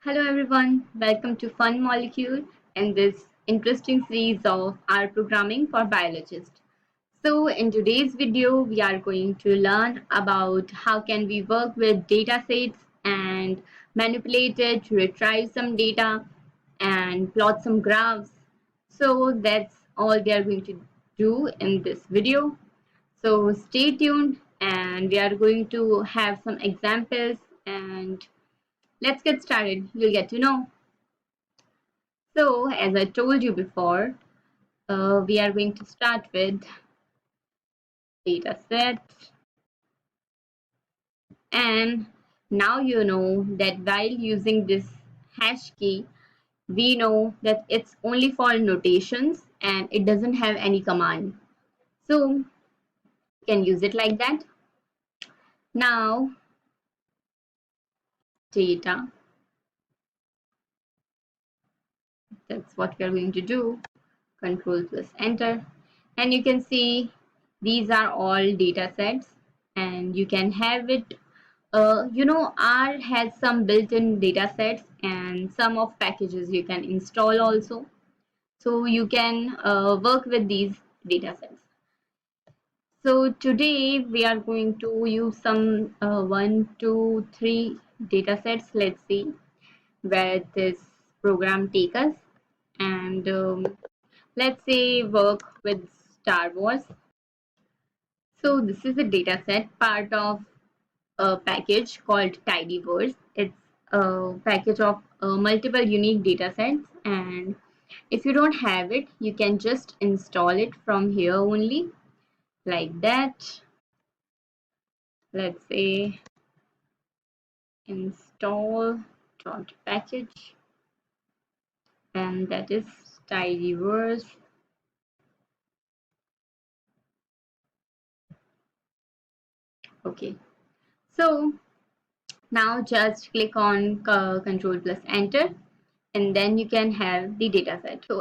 Hello everyone, welcome to Fun Molecule and this interesting series of R programming for biologists. So in today's video, we are going to learn about how can we work with data sets and manipulate it to retrieve some data and plot some graphs. So that's all we are going to do in this video. So stay tuned and we are going to have some examples and let's get started. You'll get to know. So, as I told you before, we are going to start with dataset. And now you know that while using this hash key, we know that it's only for notations and it doesn't have any command. So, you can use it like that. Now, data. That's what we are going to do. Control plus enter. And you can see these are all data sets and you can have it. R has some built-in data sets and some of packages you can install also. So you can work with these data sets. So today we are going to use some 1, 2, 3 data sets. Let's see where this program takes us. And let's say work with Starwars. So this is a data set part of a package called Tidyverse. It's a package of multiple unique data sets, and if you don't have it, you can just install it from here only, like that. Let's say install dot package, and that is Tidyverse. Okay, so now just click on Control plus Enter, and then you can have the data set. So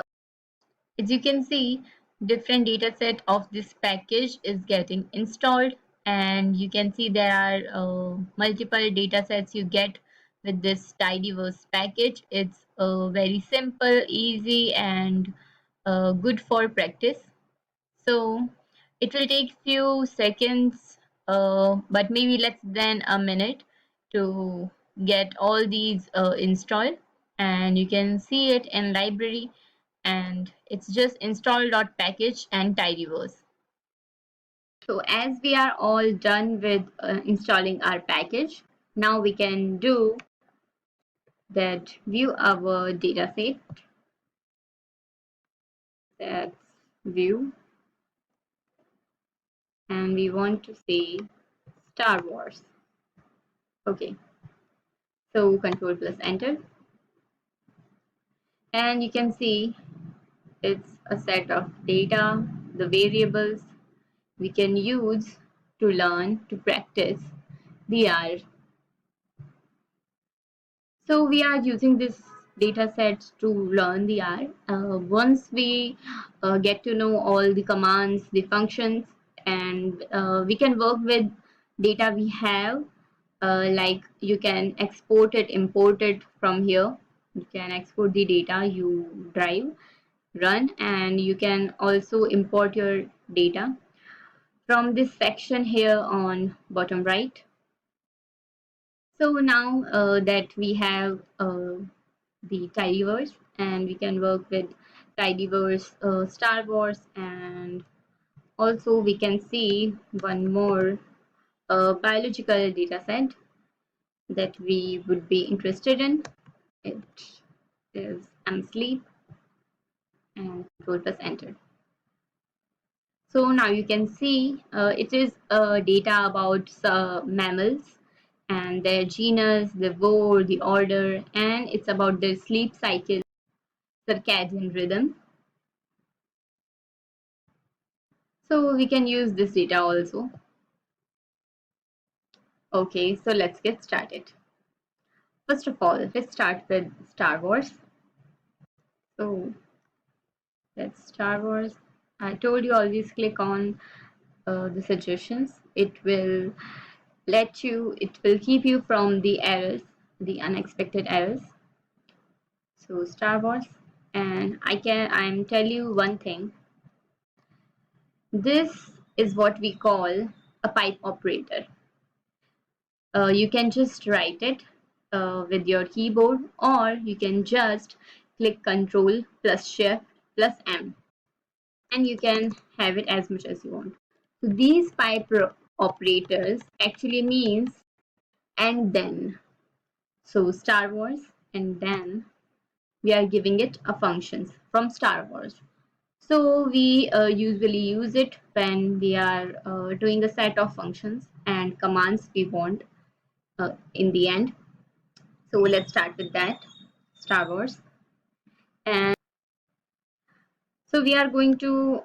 as you can see, different data set of this package is getting installed, and you can see there are multiple data sets you get with this Tidyverse package. It's very simple, easy, and good for practice. So it will take few seconds, but maybe less than a minute to get all these installed, and you can see it in library, and it's just install.package and Tidyverse. So as we are all done with installing our package, now we can do that view our dataset. That's view, and we want to say Starwars. Okay, so control plus enter, and you can see it's a set of data, the variables we can use to learn, to practice the R. So we are using this data sets to learn the R. Once we get to know all the commands, the functions, and we can work with data we have, like you can export it, import it from here. You can export the data you drive, run, and you can also import your data from this section here on bottom right. So now that we have the Tidyverse, and we can work with Tidyverse, Starwars, and also we can see one more biological data set that we would be interested in. It is msleep, and control plus enter. So now you can see it is data about mammals and their genus, the war, the order, and it's about their sleep cycle, circadian rhythm. So we can use this data also. Okay, so let's get started. First of all, let's start with Starwars. So that's Starwars. I told you always click on the suggestions. It will keep you from the errors, the unexpected errors. So Starwars, and I'm tell you one thing. This is what we call a pipe operator. You can just write it with your keyboard, or you can just click Control plus Shift plus M, and you can have it as much as you want. So these operators actually means and then. So Star Wars, and then we are giving it a functions from Star Wars. So we usually use it when we are doing a set of functions and commands we want in the end. So let's start with that, Star Wars. And so we are going to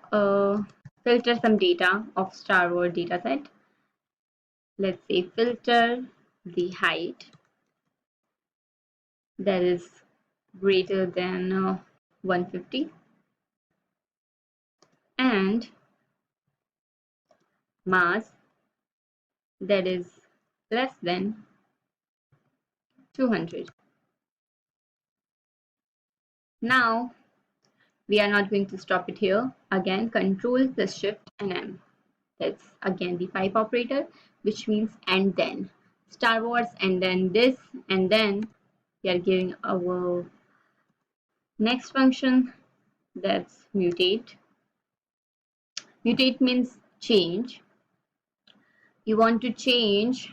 filter some data of Star Wars dataset. Let's say filter the height that is greater than 150 and mass that is less than 200. Now we are not going to stop it here. Again, Control plus Shift and M. That's again the pipe operator, which means and then. Star Wars and then this, and then we are giving our next function, that's mutate. Mutate means change. You want to change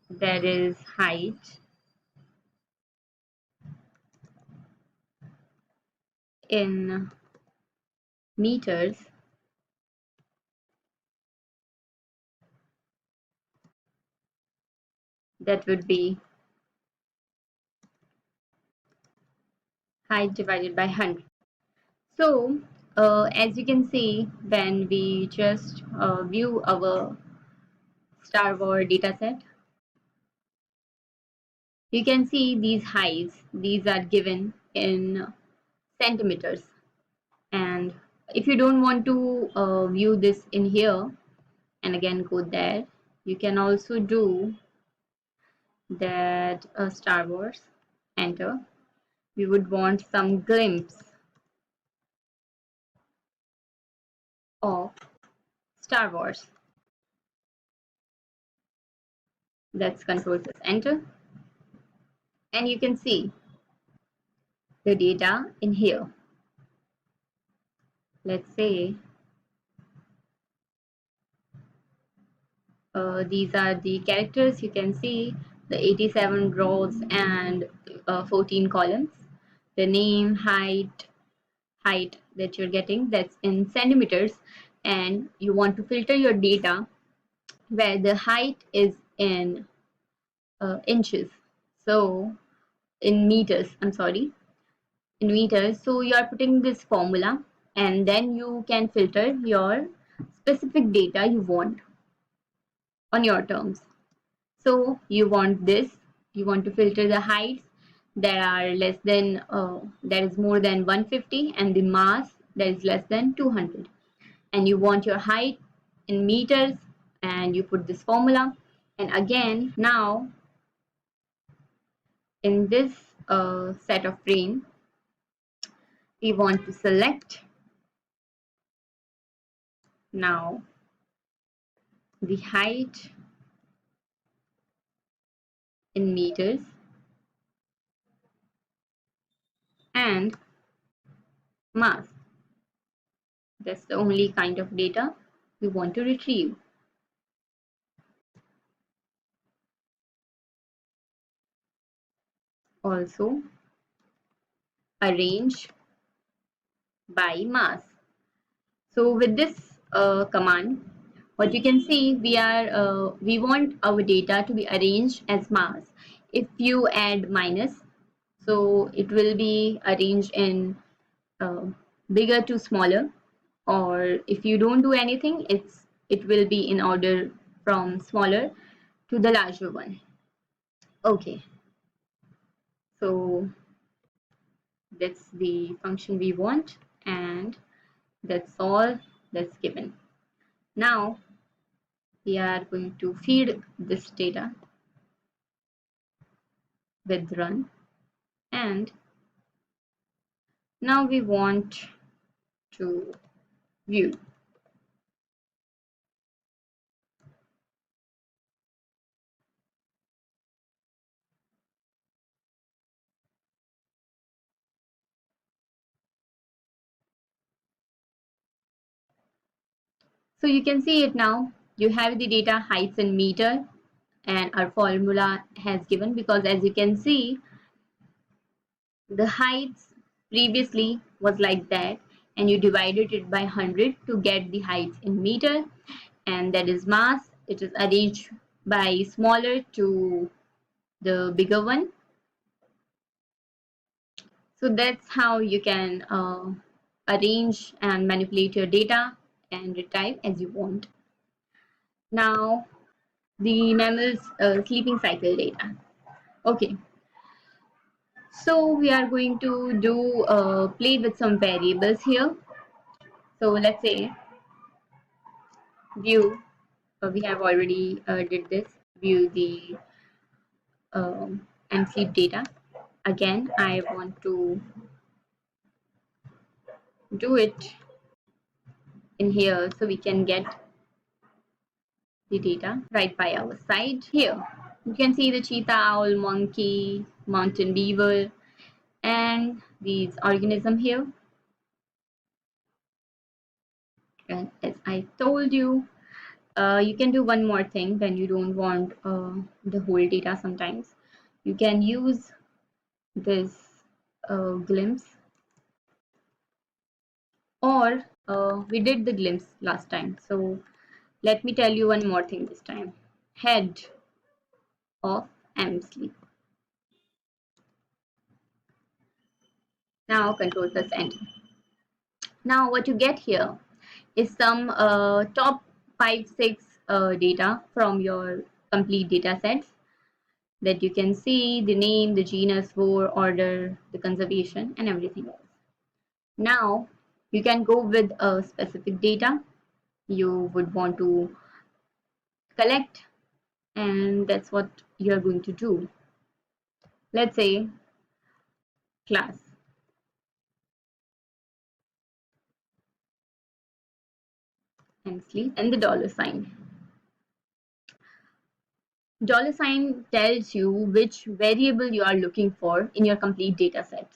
that is height in meters. That would be height divided by 100. So as you can see, when we just view our Star Wars dataset, you can see these heights. These are given in centimeters. And if you don't want to view this in here and again go there, you can also do that Star Wars, enter. We would want some glimpse of Star Wars. That's Control plus enter. And you can see the data in here. Let's say these are the characters. You can see the 87 rows and 14 columns. The name, height that you're getting, that's in centimeters, and you want to filter your data where the height is in inches. So in meters, I'm sorry, in meters. So you are putting this formula, and then you can filter your specific data you want on your terms. So you want this, you want to filter the heights that are less than, that is more than 150, and the mass that is less than 200. And you want your height in meters, and you put this formula. And again, now in this set of frame, we want to select now the height in meters and mass. That's the only kind of data we want to retrieve. Also, arrange by mass. So with this command, what you can see, we want our data to be arranged as mass. If you add minus, so it will be arranged in bigger to smaller, or if you don't do anything, it will be in order from smaller to the larger one. Okay, so that's the function we want, and that's all that's given. Now we are going to feed this data with run, and Now we want to view. So you can see it now. You have the data heights in meter, and our formula has given, because as you can see, the heights previously was like that, and you divided it by 100 to get the heights in meter, and that is mass. It is arranged by smaller to the bigger one. So that's how you can arrange and manipulate your data and retrieve as you want. Now, the mammal's sleeping cycle data. Okay, so we are going to do play with some variables here. So let's say view. We have already did this. View the and sleep data. Again, I want to do it in here so we can get the data right by our side. Here you can see the cheetah, owl, monkey, mountain beaver, and these organism here. And as I told you, you can do one more thing when you don't want the whole data. Sometimes you can use this glimpse, or we did the glimpse last time, so let me tell you one more thing this time. Head of msleep. Now control plus enter. Now what you get here is some top 5-6 data from your complete data sets, that you can see the name, the genus, war, order, the conservation, and everything else. Now you can go with a specific data you would want to collect, and that's what you're going to do. Let's say class and sleep and the dollar sign. Dollar sign tells you which variable you are looking for in your complete data set.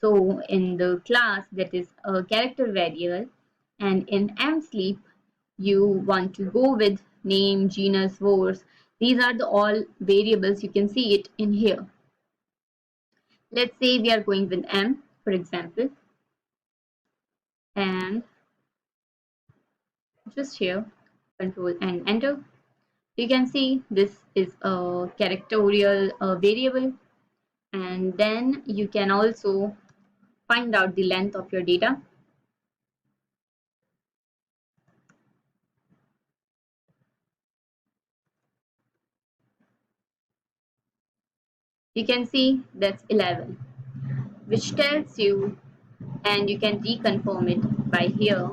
So in the class, that is a character variable, and in msleep you want to go with name, genus, wars. These are the all variables. You can see it in here. Let's say we are going with m, for example, and just here, control and enter. You can see this is a characterial variable, and then you can also find out the length of your data. You can see that's 11, which tells you, and you can reconfirm it by here,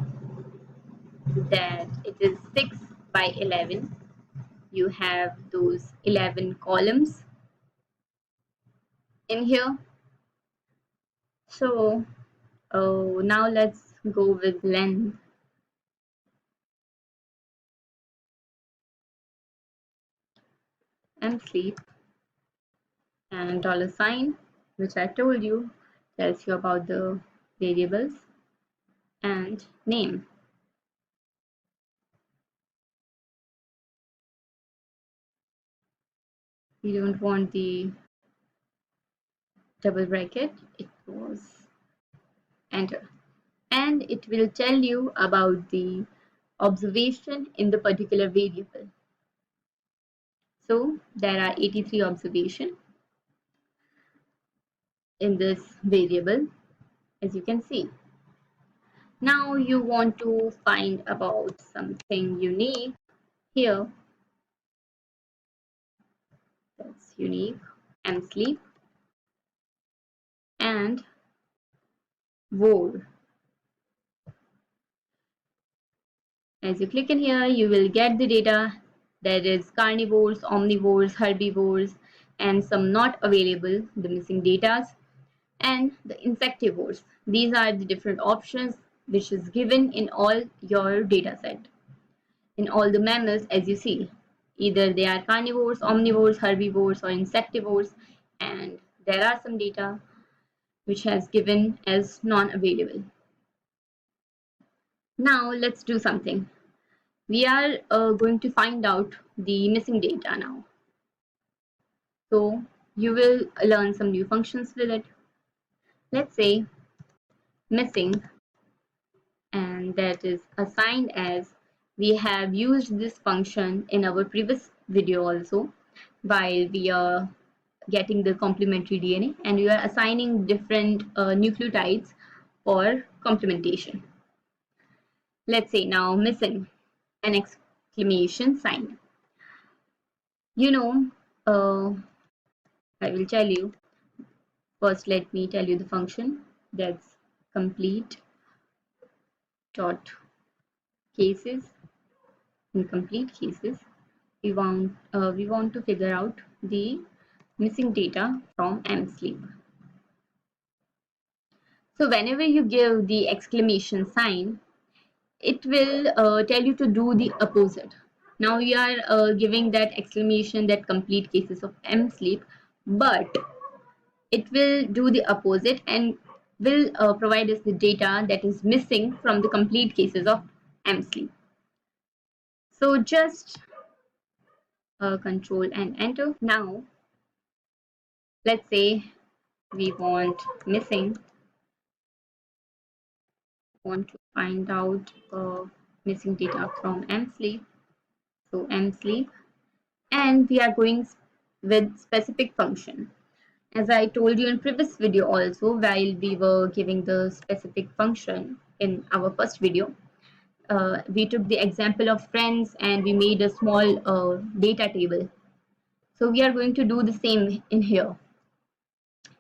that it is 6 by 11. You have those 11 columns in here. So now let's go with length. msleep and dollar sign, which I told you tells you about the variables, and name. You don't want the double bracket, it was enter, and it will tell you about the observation in the particular variable. So there are 83 observations in this variable, as you can see. Now you want to find about something unique here. That's unique, msleep and war. As you click in here, you will get the data. There is carnivores, omnivores, herbivores, and some not available, the missing data. and the insectivores. These are the different options which is given in all your data set, in all the mammals as you see. Either they are carnivores, omnivores, herbivores or insectivores, and there are some data which has given as non-available. Now let's do something. We are going to find out the missing data now. So you will learn some new functions with it. Let's say missing, and that is assigned as, we have used this function in our previous video also while we are getting the complementary DNA, and we are assigning different nucleotides for complementation. Let's say now missing, an exclamation sign. You know, I will tell you. First, let me tell you the function. That's complete dot cases. In complete cases, we want to figure out the missing data from msleep. So whenever you give the exclamation sign, it will tell you to do the opposite. Now we are giving that exclamation, that complete cases of msleep, but it will do the opposite and will provide us the data that is missing from the complete cases of msleep. So just control and enter. Now let's say we want to find out missing data from msleep. So msleep, and we are going with specific function. As I told you in previous video also, while we were giving the specific function in our first video, we took the example of friends and we made a small data table. So we are going to do the same in here.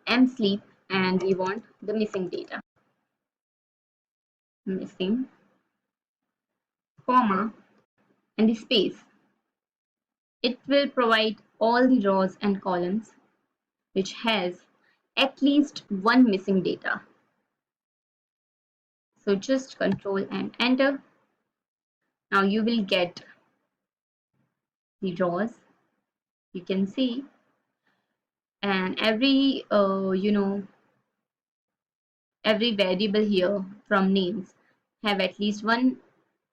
msleep, and we want the missing data. Missing, comma, and the space. It will provide all the rows and columns which has at least one missing data. So just control and enter. Now you will get the rows, you can see, and every every variable here from names have at least one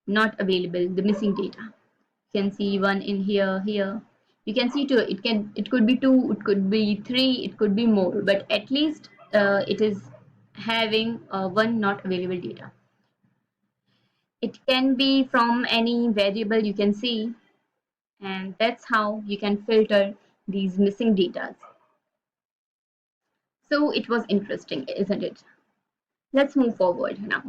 not available, the missing data. You can see one in here. You can see two. It could be two, it could be three, it could be more, but at least it is having one not available data. It can be from any variable, you can see, and that's how you can filter these missing data. So it was interesting, isn't it? Let's move forward now.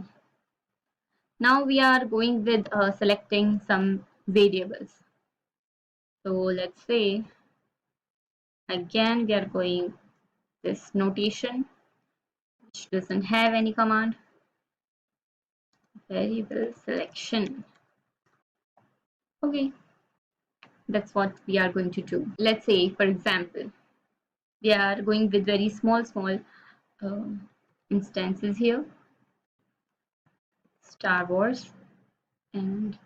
Now we are going with selecting some variables. So let's say again we are going this notation which doesn't have any command. Variable selection. Okay, that's what we are going to do. Let's say, for example, we are going with very small uh, instances here. Starwars and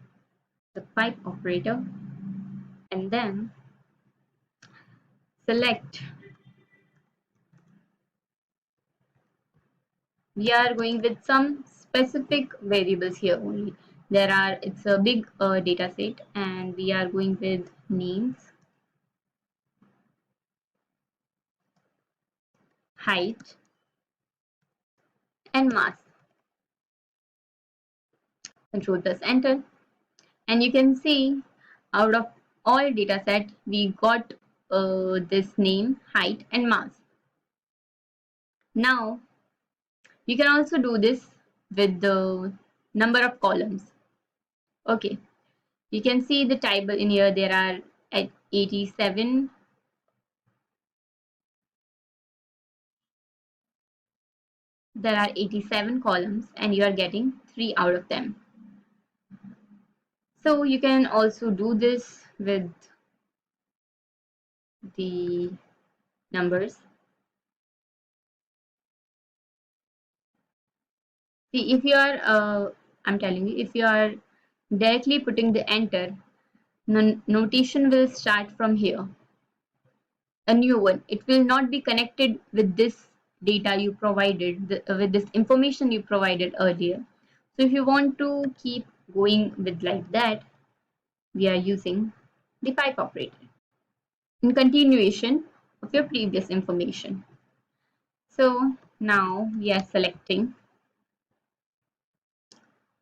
the pipe operator, and then select. We are going with some specific variables here only. It's a big data set, and we are going with names, height, and mass. Control plus enter, and you can see out of all data set we got this name, height, and mass. Now you can also do this with the number of columns. Okay, you can see the table in here. There are at 87. There are 87 columns, and you are getting 3 out of them. So you can also do this with the numbers. See, if you are, I'm telling you, if you are directly putting the enter, notation will start from here, a new one. It will not be connected with this data you provided, with this information you provided earlier. So if you want to keep going with like that, we are using the pipe operator in continuation of your previous information. So now we are selecting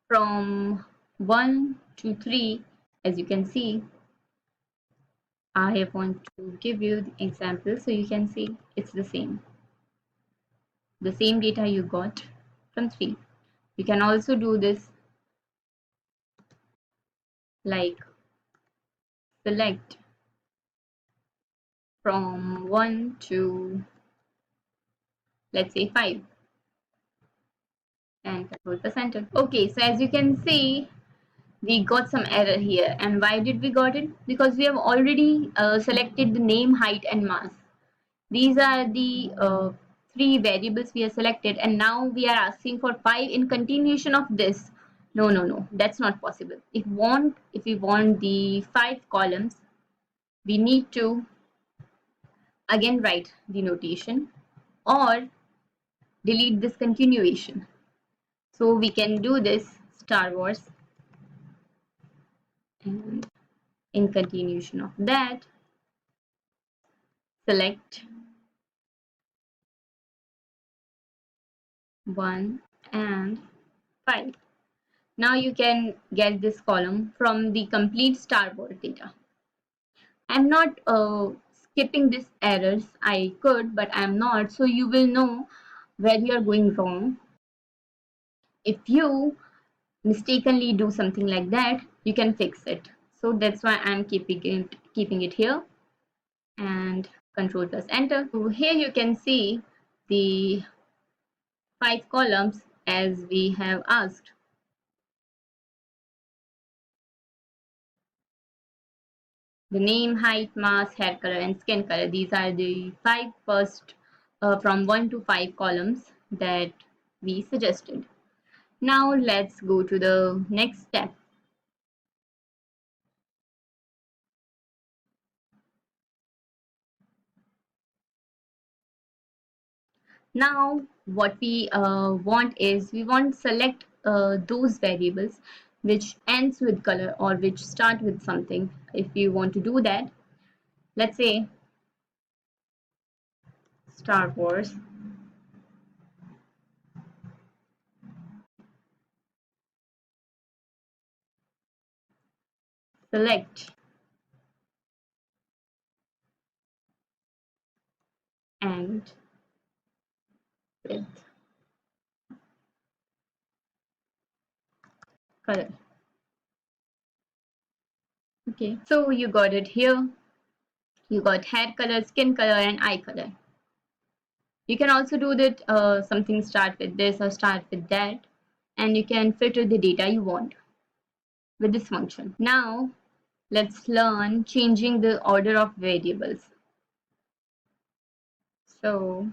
from 1 to 3. As you can see, I want to give you the example so you can see it's the same data you got from 3. You can also do this like select from 1 to, let's say, 5, and control the center. Okay, so as you can see, we got some error here. And why did we got it? Because we have already selected the name, height and mass. These are the three variables we have selected, and now we are asking for 5 in continuation of this. No, no, no, that's not possible. If we want the 5 columns, we need to again write the notation or delete this continuation. So we can do this Starwars, and in continuation of that, select 1 and 5. Now you can get this column from the complete Starboard data. I'm not skipping these errors. I could, but I'm not. So you will know where you are going wrong. If you mistakenly do something like that, you can fix it. So that's why I'm keeping it here, and control plus enter. So here you can see the 5 columns as we have asked. The name, height, mass, hair color, and skin color. These are the 5 first from 1 to 5 columns that we suggested. Now let's go to the next step. Now what we want is, we want to select those variables which ends with color or which start with something. If you want to do that, let's say Star Wars, select and with color. Okay, so you got it here. You got hair color, skin color, and eye color. You can also do that something start with this or start with that, and you can filter the data you want with this function. Now let's learn changing the order of variables. So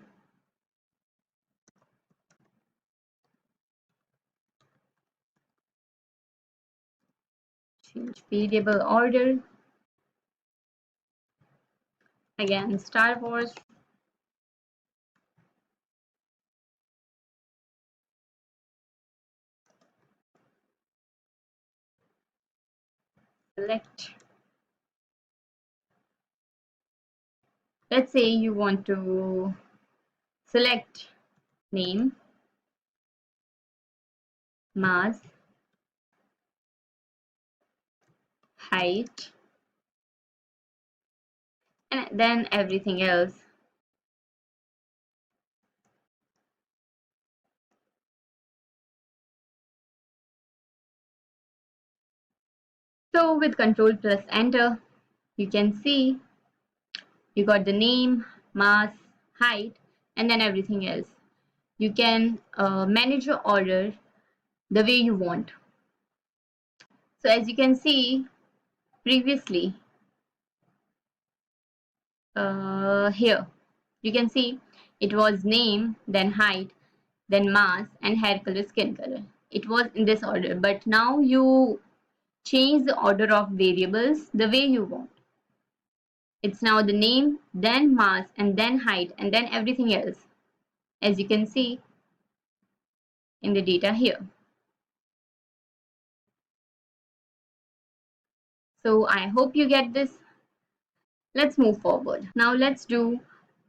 change variable order. Again, Star Wars, select. Let's say you want to select name, mass, height, and then everything else. So with control plus enter, you can see you got the name, mass, height, and then everything else. You can manage your order the way you want. So as you can see previously, here you can see it was name, then height, then mass, and hair color, skin color. It was in this order, but now you change the order of variables the way you want. It's now the name, then mass, and then height, and then everything else, as you can see in the data here. So I hope you get this. Let's move forward. Now let's do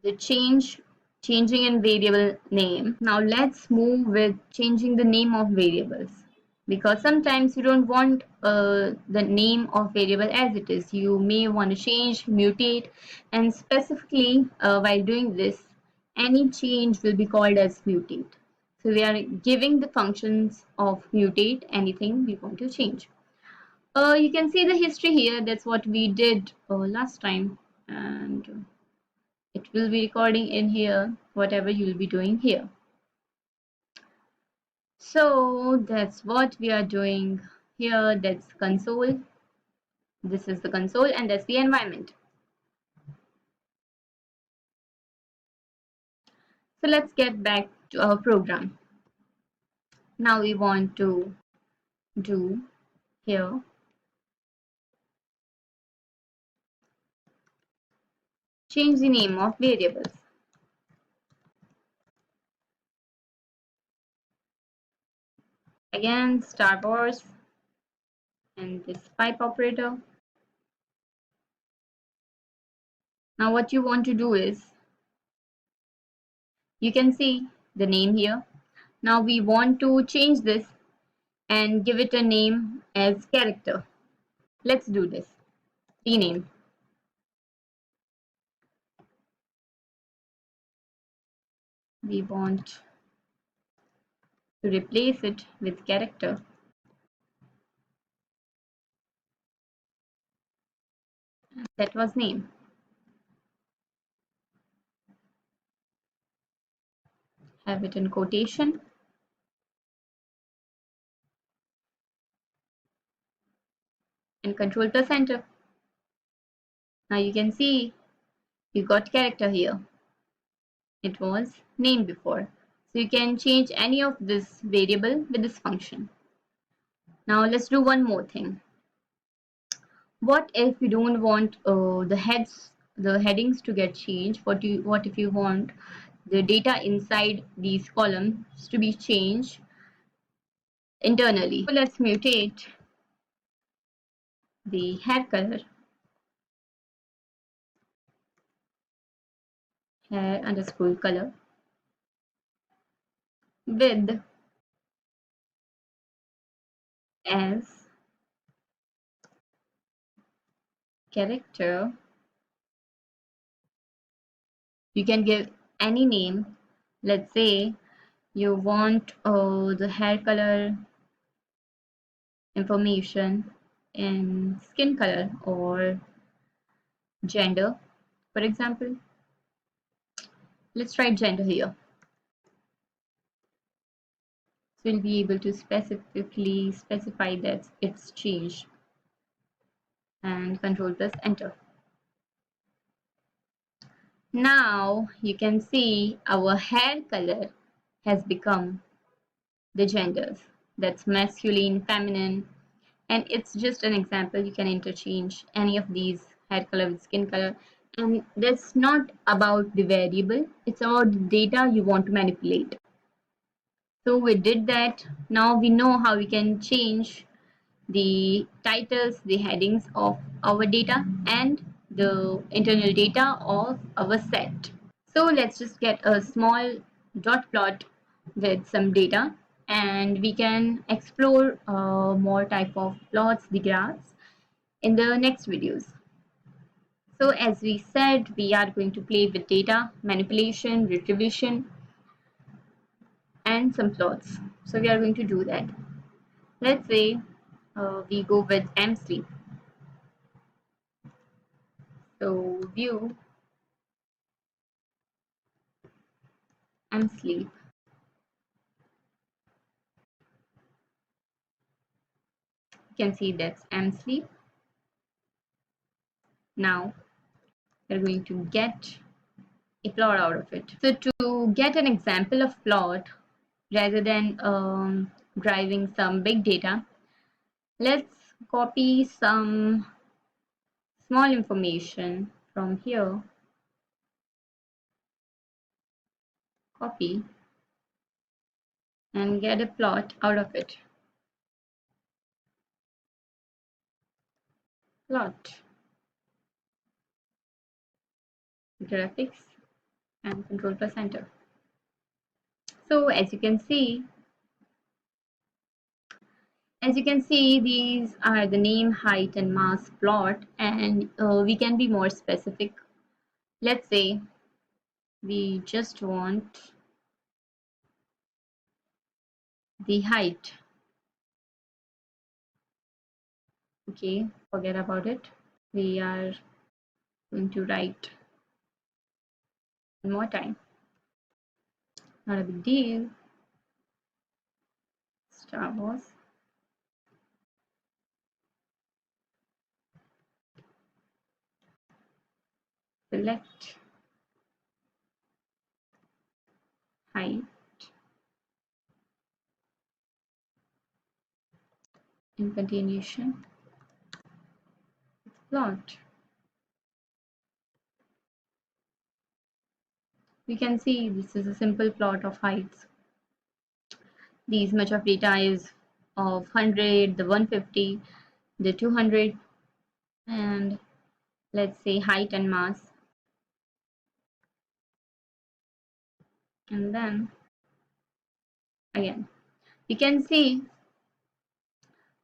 the changing in variable name. Now let's move with changing the name of variables, because sometimes you don't want the name of variable as it is. You may want to change, mutate, and specifically while doing this, any change will be called as mutate. So we are giving the functions of mutate anything we want to change. You can see the history here. That's what we did last time, and it will be recording in here whatever you'll be doing here. So that's what we are doing here. That's console. This is the console, and that's the environment. So let's get back to our program. Now we want to do here change the name of variables. Again, Starwars and this pipe operator. Now what you want to do is, you can see the name here. Now we want to change this and give it a name as character. Let's do this. Rename. We want to replace it with character. That was name. Have it in quotation. And control plus enter. Now you can see you got character here. It was name before. So you can change any of this variable with this function. Now let's do one more thing. What if you don't want the headings to get changed? What if you want the data inside these columns to be changed internally? So let's mutate the hair color, hair underscore color, with as character. You can give any name. Let's say you want the hair color information in skin color or gender, for example. Let's try gender here. So we'll be able to specifically specify that it's changed, and control plus enter. Now you can see our hair color has become the genders. That's masculine, feminine, and it's just an example. You can interchange any of these hair color with skin color, and that's not about the variable, it's about the data you want to manipulate. So we did that. Now we know how we can change the titles, the headings of our data, and the internal data of our set. So let's just get a small dot plot with some data, and we can explore more type of plots, the graphs, in the next videos. So as we said, we are going to play with data, manipulation, retribution, and some plots. So we are going to do that. Let's say we go with msleep. So view msleep. You can see that's msleep. Now we're going to get a plot out of it. So to get an example of plot, rather than driving some big data. Let's copy some small information from here. Copy and get a plot out of it. Plot, graphics, and control plus enter. So as you can see, these are the name, height, and mass plot, and we can be more specific. Let's say we just want the height. Okay, forget about it. We are going to write one more time. Not a big deal. Starwars. Select height in continuation. Plot. We can see this is a simple plot of heights. These much of data is of 100, the 150, the 200, and let's say height and mass. And then again, you can see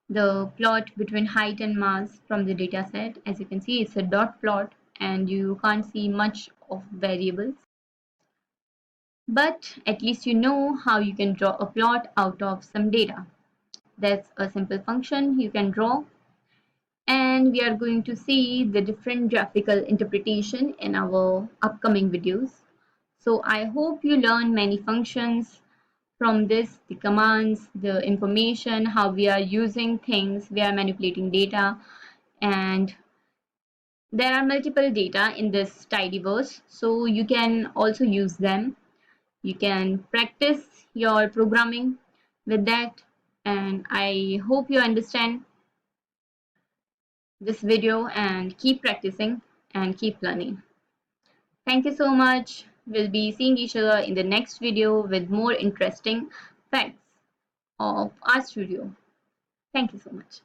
the plot between height and mass from the data set. As you can see, it's a dot plot and you can't see much of variables. But at least you know how you can draw a plot out of some data. That's a simple function you can draw. And we are going to see the different graphical interpretation in our upcoming videos. So I hope you learn many functions from this, the commands, the information, how we are using things, we are manipulating data, and there are multiple data in this Tidyverse, so you can also use them. You can practice your programming with that, and I hope you understand this video and keep practicing and keep learning. Thank you so much. We'll be seeing each other in the next video with more interesting facts of RStudio. Thank you so much.